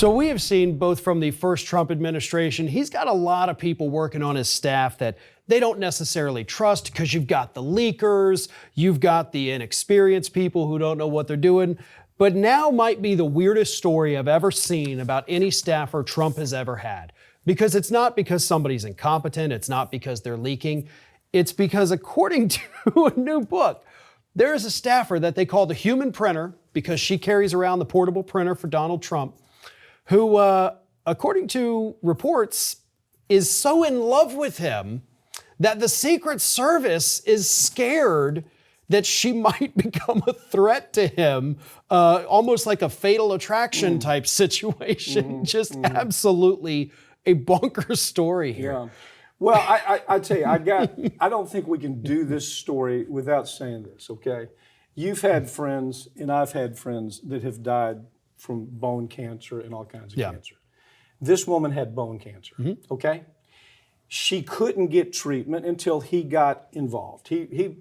So we have seen both from the first Trump administration, he's got a lot of people working on his staff that they don't necessarily trust because you've got the leakers, you've got the inexperienced people who don't know what they're doing. But now might be the weirdest story I've ever seen about any staffer Trump has ever had. Because it's not because somebody's incompetent, it's not because they're leaking, it's because according to a new book, there is a staffer that they call the human printer because she carries around the portable printer for Donald Trump, who, according to reports, is so in love with him that the Secret Service is scared that she might become a threat to him, almost like a Fatal Attraction type situation. Just absolutely a bonkers story here. Yeah. Well, I tell you, I don't think we can do this story without saying this, okay? You've had friends, and I've had friends that have died from bone cancer and all kinds of cancer. This woman had bone cancer, okay? She couldn't get treatment until he got involved. He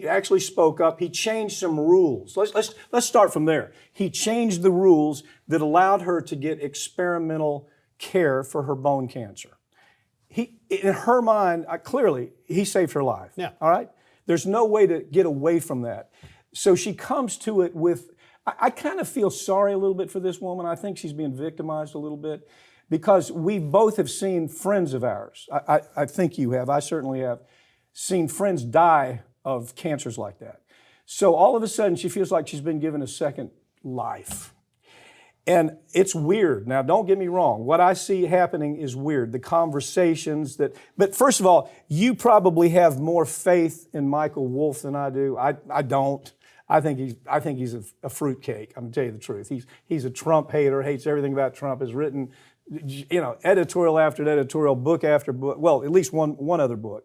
actually spoke up. He changed some rules. Let's start from there. He changed the rules that allowed her to get experimental care for her bone cancer. In her mind, clearly, he saved her life. Yeah. All right? There's no way to get away from that. So she comes to it with, I kind of feel sorry a little bit for this woman. I think she's being victimized a little bit because we both have seen friends of ours. I think you have. I certainly have seen friends die of cancers like that. So all of a sudden, she feels like she's been given a second life. And it's weird. Now, don't get me wrong. What I see happening is weird. The conversations but first of all, you probably have more faith in Michael Wolff than I do. I don't. I think he's a fruitcake. I'm gonna tell you the truth. He's a Trump hater, hates everything about Trump, has written, editorial after editorial, book after book, well, at least one other book.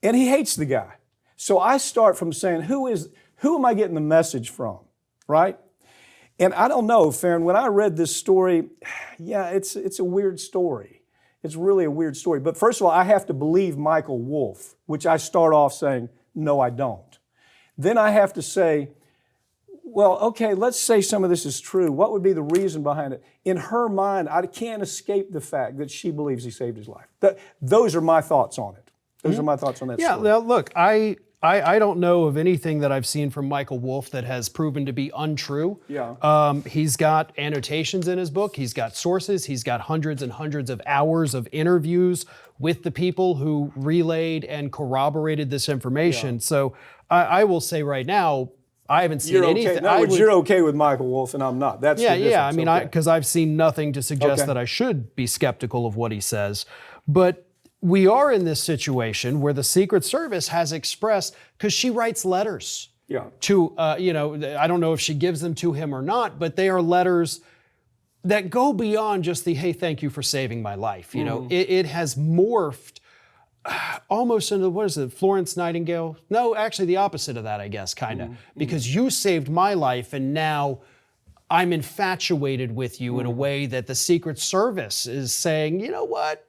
And he hates the guy. So I start from saying, who am I getting the message from, right? And I don't know, Farron, when I read this story, yeah, it's a weird story. It's really a weird story. But first of all, I have to believe Michael Wolff, which I start off saying, no, I don't. Then I have to say, well, okay, let's say some of this is true. What would be the reason behind it? In her mind, I can't escape the fact that she believes he saved his life. Those are my thoughts on it. Those are my thoughts on that story. Yeah, look, I don't know of anything that I've seen from Michael Wolff that has proven to be untrue. Yeah. He's got annotations in his book. He's got sources. He's got hundreds and hundreds of hours of interviews with the people who relayed and corroborated this information. Yeah. So I will say right now, I haven't seen anything. In other words, you're okay with Michael Wolff and I'm not. That's the difference. Yeah. I mean, because I've seen nothing to suggest that I should be skeptical of what he says. But we are in this situation where the Secret Service has expressed, because she writes letters to, I don't know if she gives them to him or not, but they are letters that go beyond just the, hey, thank you for saving my life. It has morphed almost into, what is it, Florence Nightingale? No, actually the opposite of that, I guess, kind of. Because you saved my life and now I'm infatuated with you in a way that the Secret Service is saying, you know what?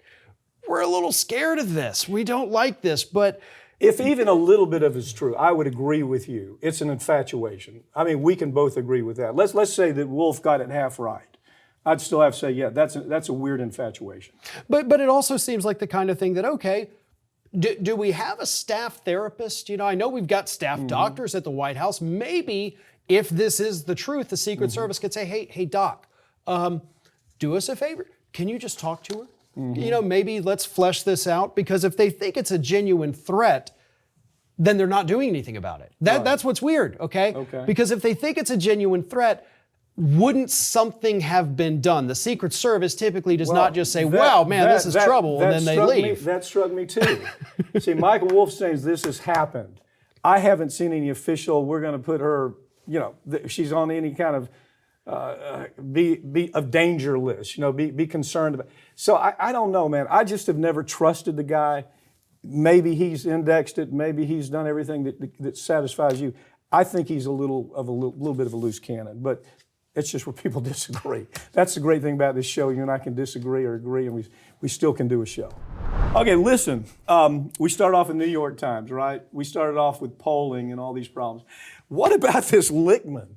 We're a little scared of this. We don't like this, but if even a little bit of it's true, I would agree with you. It's an infatuation. I mean, we can both agree with that. Let's say that Wolff got it half right. I'd still have to say, yeah, that's a weird infatuation. But it also seems like the kind of thing that, okay, do we have a staff therapist? I know we've got staff doctors at the White House. Maybe if this is the truth, the Secret Service could say, hey, doc, do us a favor. Can you just talk to her? Maybe let's flesh this out, because if they think it's a genuine threat, then they're not doing anything about it. That's what's weird, okay? Because if they think it's a genuine threat, wouldn't something have been done? The Secret Service typically does not just say, wow, man, this is trouble, and then they leave. That struck me too. See, Michael Wolff says this has happened. I haven't seen any official, we're going to put her, she's on any kind of be of danger list, be concerned about. So I don't know, man. I just have never trusted the guy. Maybe he's indexed it. Maybe he's done everything that satisfies you. I think he's a little bit of a loose cannon, but it's just where people disagree. That's the great thing about this show. You and I can disagree or agree, and we still can do a show. Okay, listen. We started off in New York Times, right? We started off with polling and all these problems. What about this Lichtman?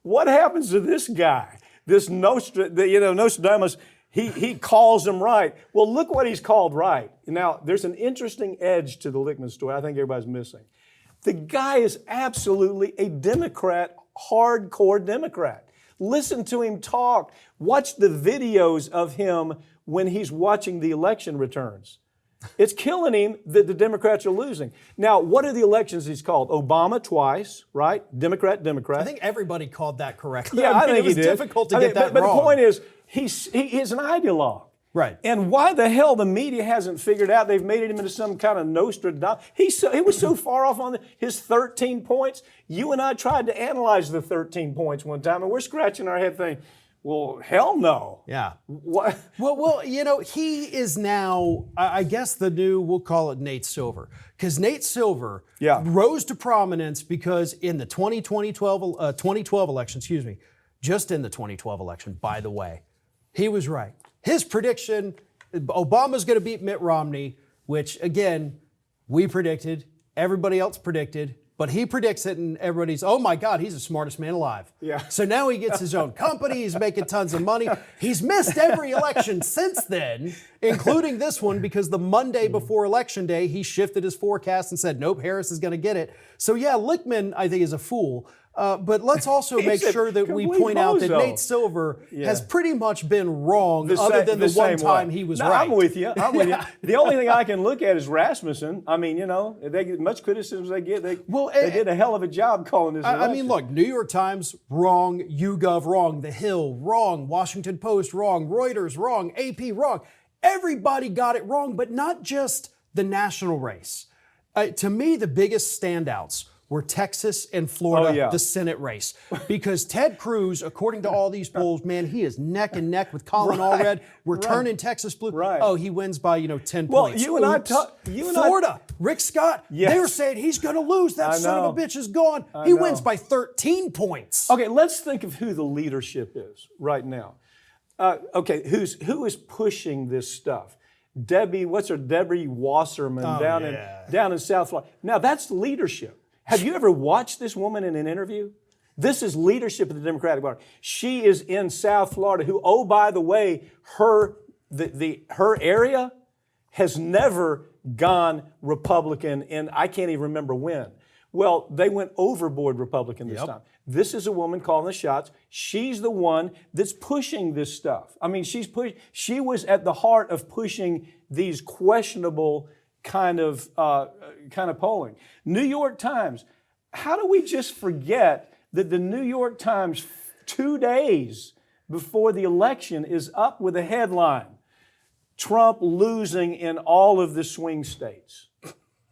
what happens to this guy? This Nostradamus, he calls him right. Well, look what he's called right. Now, there's an interesting edge to the Lichtman story I think everybody's missing. The guy is absolutely a Democrat, hardcore Democrat. Listen to him talk. Watch the videos of him when he's watching the election returns. It's killing him that the Democrats are losing. Now, what are the elections he's called? Obama twice, right? Democrat. I think everybody called that correctly. Yeah, I think it was he did. difficult to get that but wrong. The point is, he is an ideologue. Right. And why the hell the media hasn't figured out they've made him into some kind of Nostradamus. He was so far off on his 13 points. You and I tried to analyze the 13 points one time, and we're scratching our head thinking, well, hell no. Yeah. What? Well, he is now, I guess the new, we'll call it Nate Silver. Because Nate Silver rose to prominence because in the 2012 election, just in the 2012 election, by the way, he was right. His prediction, Obama's going to beat Mitt Romney, which, again, we predicted, everybody else predicted, but he predicts it and everybody's, oh my God, he's the smartest man alive. Yeah. So now he gets his own company, he's making tons of money. He's missed every election since then, including this one, because the Monday before Election Day, he shifted his forecast and said, nope, Harris is going to get it. So yeah, Lichtman, I think, is a fool. But let's also make sure that we point out that Nate Silver has pretty much been wrong, other than the one time he was right. I'm with you. The only thing I can look at is Rasmussen. I mean, they get much criticism they get. They did a hell of a job calling this election. I mean, look, New York Times, wrong. YouGov, wrong. The Hill, wrong. Washington Post, wrong. Reuters, wrong. AP, wrong. Everybody got it wrong, but not just the national race. To me, the biggest standouts were Texas and Florida, the Senate race. Because Ted Cruz, according to all these polls, man, he is neck and neck with Colin Allred. We're turning Texas blue. Right. Oh, he wins by, 10 well, points. Florida, Rick Scott, they were saying he's going to lose. That son of a bitch is gone. He wins by 13 points. Okay, let's think of who the leadership is right now. Who is pushing this stuff? Debbie Wasserman down in South Florida. Now, that's leadership. Have you ever watched this woman in an interview? This is leadership of the Democratic Party. She is in South Florida, who, oh, by the way, her area has never gone Republican, and I can't even remember when. Well, they went overboard Republican this time. This is a woman calling the shots. She's the one that's pushing this stuff. I mean, she was at the heart of pushing these questionable kind of polling. New York Times. How do we just forget that the New York Times 2 days before the election is up with a headline, Trump losing in all of the swing states?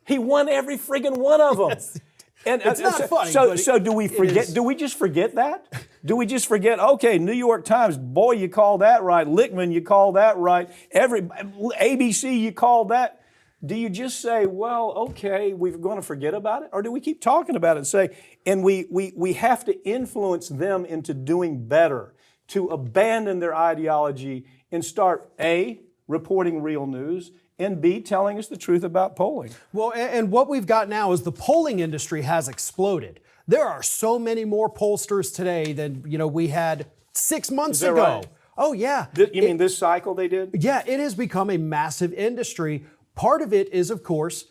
He won every friggin' one of them. Yes. And it's not funny. So do we forget? Do we just forget that? Do we just forget? Okay, New York Times, boy, you called that right. Lichtman, you called that right. ABC, you called that. Do you just say, well, okay, we're going to forget about it? Or do we keep talking about it and say, and we have to influence them into doing better, to abandon their ideology and start, A, reporting real news, and B, telling us the truth about polling? Well, and what we've got now is the polling industry has exploded. There are so many more pollsters today than we had 6 months ago. Right? Oh, yeah. You mean this cycle they did? Yeah, it has become a massive industry. Part of it is, of course,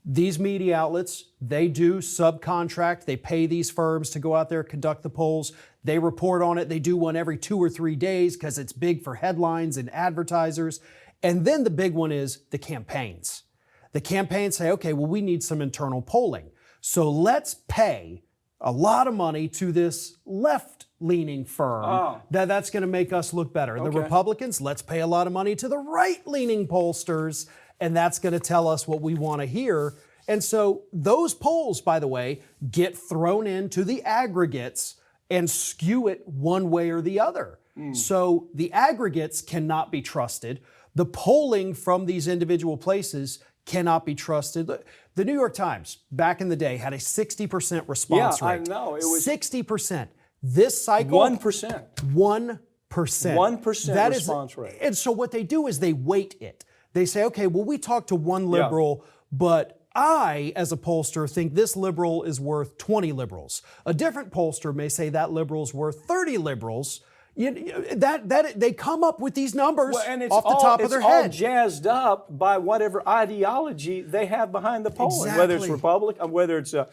these media outlets, they do subcontract. They pay these firms to go out there, conduct the polls. They report on it. They do one every 2 or 3 days because it's big for headlines and advertisers. And then the big one is the campaigns. The campaigns say, okay, well, we need some internal polling. So let's pay a lot of money to this left-leaning firm that's going to make us look better. The Republicans, let's pay a lot of money to the right-leaning pollsters, and that's going to tell us what we want to hear. And so those polls, by the way, get thrown into the aggregates and skew it one way or the other. So the aggregates cannot be trusted. The polling from these individual places cannot be trusted. The New York Times, back in the day, had a 60% response rate. Yeah, I know. It was 60%. This cycle, 1%. 1%. 1% response rate. And so what they do is they weight it. They say, okay, well, we talked to one liberal, but I, as a pollster, think this liberal is worth 20 liberals. A different pollster may say that liberal's worth 30 liberals. They come up with these numbers and it's off the top of their head. It's all jazzed up by whatever ideology they have behind the polling, Exactly. whether it's Republican, whether it's a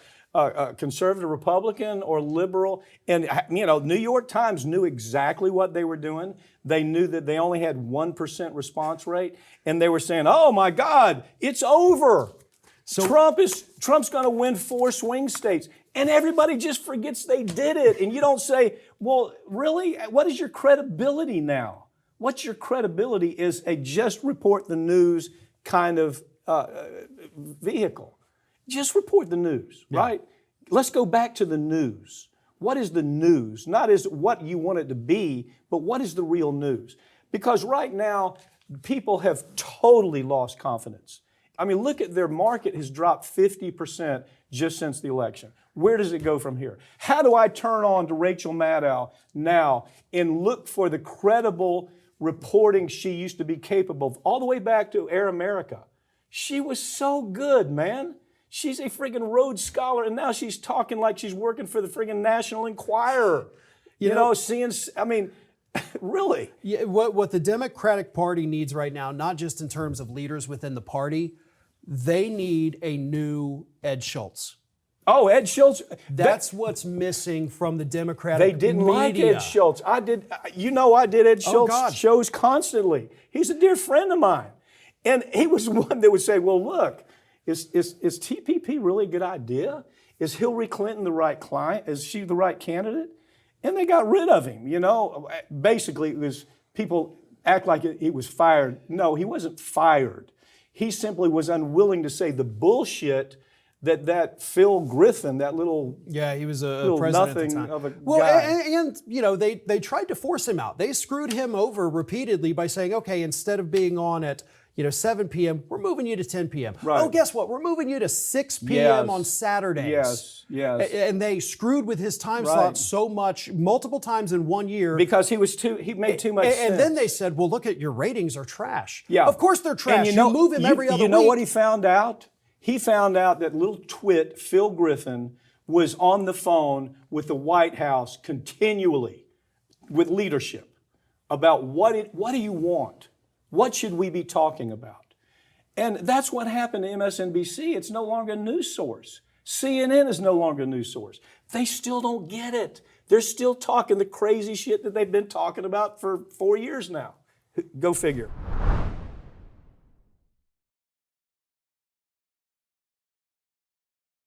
conservative Republican or liberal. And New York Times knew exactly what they were doing. They knew that they only had 1% response rate, and they were saying, "Oh my God, it's over. So Trump's going to win 4 swing states." And everybody just forgets they did it. And you don't say, well, really? What is your credibility now? What's your credibility is a just report the news kind of vehicle. Just report the news, right? Let's go back to the news. What is the news? Not as what you want it to be, but what is the real news? Because right now, people have totally lost confidence. I mean, look at their market has dropped 50% just since the election. Where does it go from here? How do I turn on to Rachel Maddow now and look for the credible reporting she used to be capable of, all the way back to Air America? She was so good, man. She's a friggin' Rhodes Scholar, and now she's talking like she's working for the friggin' National Enquirer. Really. Yeah, what the Democratic Party needs right now, not just in terms of leaders within the party, they need a new Ed Schultz. Oh, Ed Schultz. That's what's missing from the Democratic media. They didn't like Ed Schultz. I did Ed Schultz shows constantly. He's a dear friend of mine. And he was one that would say, well, look, is TPP really a good idea? Is Hillary Clinton the right client? Is she the right candidate? And they got rid of him, Basically, it was people act like he was fired. No, he wasn't fired. He simply was unwilling to say the bullshit that Phil Griffin, that little he was a little president nothing at the time. of a well, guy. And they tried to force him out. They screwed him over repeatedly by saying, okay, instead of being on at 7 p.m., we're moving you to 10 p.m. Right. Oh, guess what? We're moving you to 6 p.m. on Saturdays. Yes. And they screwed with his time slot so much, multiple times in 1 year. Because he made too much sense. And then they said, well, look at your ratings are trash. Yeah. Of course they're trash. You move him every other week. You know what he found out? He found out that little twit, Phil Griffin, was on the phone with the White House continually with leadership about what do you want? What should we be talking about? And that's what happened to MSNBC. It's no longer a news source. CNN is no longer a news source. They still don't get it. They're still talking the crazy shit that they've been talking about for 4 years now. Go figure.